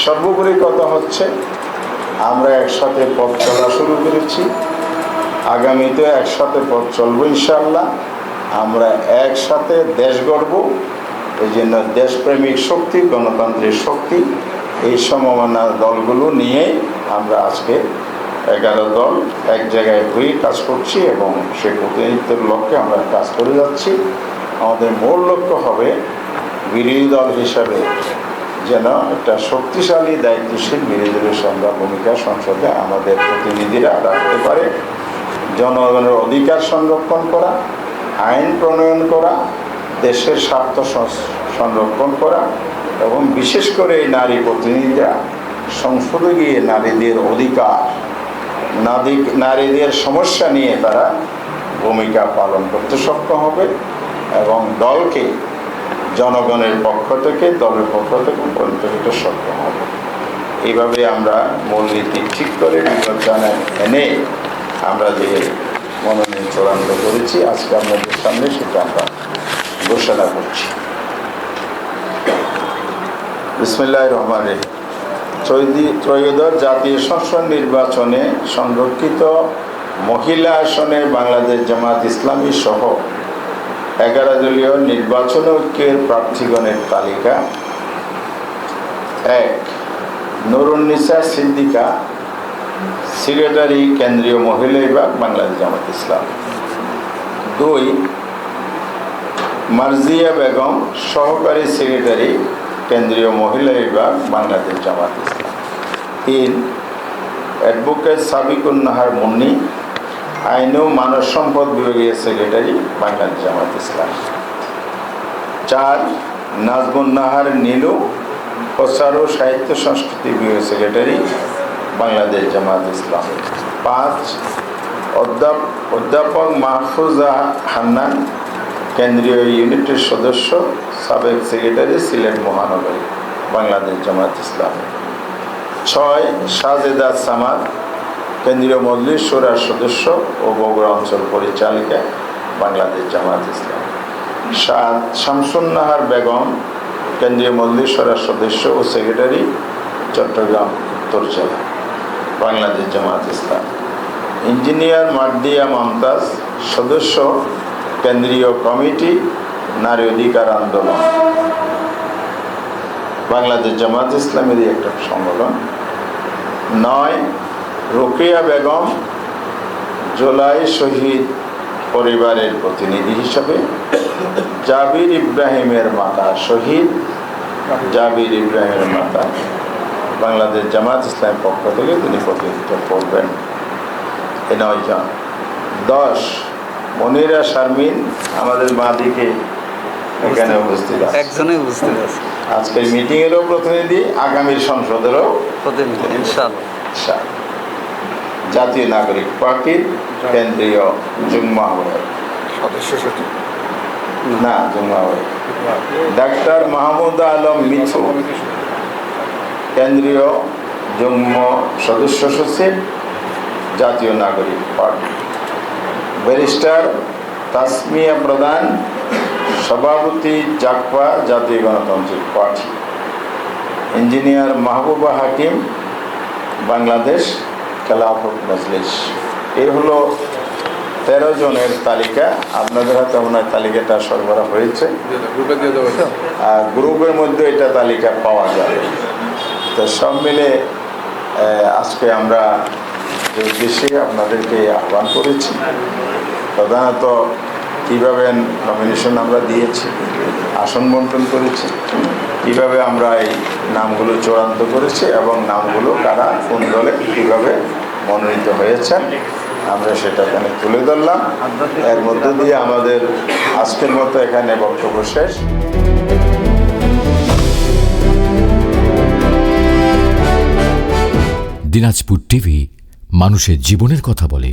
সর্বোপরি কথা হচ্ছে আমরা একসাথে পথ চলা শুরু করেছি, আগামীতে একসাথে পথ চলবো ইনশাআল্লাহ। আমরা একসাথে দেশ গড়ব। এই জন্য দেশপ্রেমিক শক্তি, গণতান্ত্রিক শক্তি, এই সমমানা দলগুলো নিয়েই আমরা আজকে 11 দল এক জায়গায় হয়ে কাজ করছি এবং সেই প্রতিনিধিত্বের লক্ষ্যে আমরা কাজ করে যাচ্ছি। আমাদের মূল লক্ষ্য হবে বিরোধী দল হিসাবে যেন একটা শক্তিশালী দায়িত্বশীল বিরোধী দলের ভূমিকা সংসদে আমাদের প্রতিনিধিরা রাখতে পারে। জনগণের অধিকার সংরক্ষণ করা, আইন প্রণয়ন করা, দেশের স্বার্থ সংরক্ষণ করা এবং বিশেষ করে এই নারী প্রতিনিধিরা সংসদে গিয়ে নারীদের অধিকার, নারীদের সমস্যা নিয়ে তারা ভূমিকা পালন করতে সক্ষম হবে এবং দলকে জনগণের পক্ষ থেকে, দলের পক্ষ থেকে পরিচালিত সক্ষম হবে। এইভাবে আমরা মূলনীতি ঠিক করে নির্বাচনে এনে আমরা যে মনোনয়ন চূড়ান্ত করেছি, আজকে আপনাদের সামনে সেটা আমরা ঘোষণা করছি। বিসমিল্লাহির রহমানির রহিম। ত্রয়োদশ জাতীয় সংসদ নির্বাচনে সংরক্ষিত মহিলা আসনে বাংলাদেশ জামাত ইসলামী সহ 11 দলীয় নির্বাচন ঐক্যের প্রার্থীগণের তালিকা: 1. নুরুন্নিসা সিদ্দিকা, সেক্রেটারি, কেন্দ্রীয় মহিলা বিভাগ, বাংলাদেশ জামাত ইসলাম। 2. মার্জিয়া বেগম, সহকারী সেক্রেটারি, কেন্দ্রীয় মহিলা বিভাগ, বাংলাদেশ জামাত ইসলাম। 3. অ্যাডভোকেট সাবিকুন নাহার মুন্নি, আইন ও মানব সম্পদ বিভাগীয় সেক্রেটারি, বাংলাদেশ জামাত ইসলাম। 4. নাজমুন নাহার নীলু, প্রচার ও সাহিত্য সংস্কৃতি বিভাগীয় সেক্রেটারি, বাংলাদেশ জামাত ইসলাম। 5. অধ্যাপক মাহফুজা হান্নান, কেন্দ্রীয় ইউনিটের সদস্য, সাবেক সেক্রেটারি, সিলেট মহানগরী, বাংলাদেশ জামাত ইসলাম। 6. সাজেদা সামাদ, কেন্দ্রীয় মজলিস শুরার সদস্য ও বগুড়া অঞ্চল পরিচালিকা, বাংলাদেশ জামাত ইসলাম। 7. শামসুন নাহার বেগম, কেন্দ্রীয় মজলিস শুরার সদস্য ও সেক্রেটারি, চট্টগ্রাম উত্তর জেলা, বাংলাদেশ জামাত ইসলাম। ইঞ্জিনিয়ার মার্দিয়া মমতাজ, সদস্য, কেন্দ্রীয় কমিটি, নারী অধিকার আন্দোলন, বাংলাদেশ জামাত ইসলামেরই একটা সংগঠন। 9. রোকেয়া বেগম, জুলাই শহীদ পরিবারের প্রতিনিধি হিসাবে, জাবির ইব্রাহিমের মাতা, শহীদ জাবির ইব্রাহিমের মাতা, বাংলাদেশ জামাত ইসলামের পক্ষ থেকে তিনি প্রতিনিধিত্ব করবেন। 9 জন। 10. মনিরা শারমিন, আমাদের বাঁদিকে এখানে উপস্থিত আছে, একজনই উপস্থিত আছে, আজকের মিটিংয়েরও প্রতিনিধি, আগামীর সংসদেরও প্রতিনিধি ইনশাআল্লাহ। জাতীয় নাগরিক পার্টির কেন্দ্রীয় যুগ্ম আহ্বায়ক, সদস্য সচিব না যুগ্ম আহ্বায়ক, ডাক্তার মাহমুদ আলম মিথু, কেন্দ্রীয় যুগ্ম সদস্য সচিব, জাতীয় নাগরিক পার্টি। ব্যারিস্টার তাসমিয়া প্রধান, সভাপতি, জাকপা, জাতীয় গণতান্ত্রিক পার্টি। ইঞ্জিনিয়ার মাহবুবা হাকিম, বাংলাদেশ খেলাফত মজলিস। এই হলো 13 জনের তালিকা। আপনাদের হাতে আপনার তালিকাটা সরবরাহ হয়েছে, আর গ্রুপের মধ্যে এটা তালিকা পাওয়া যাবে। তো সব মিলে আজকে আমরা যে উদ্দেশ্যে আপনাদেরকে আহ্বান করেছি, প্রধানত কীভাবে নমিনেশন আমরা দিয়েছি, আসন বন্টন করেছি, কীভাবে আমরা এই নামগুলো চূড়ান্ত করেছি এবং নামগুলো কারা কোন দলে কীভাবে মনোনীত হয়েছেন আমরা সেটা এখানে তুলে ধরলাম। এর মধ্য দিয়ে আমাদের আজকের মতো এখানে বক্তব্য শেষ। দিনাজপুর টিভি, মানুষের জীবনের কথা বলে।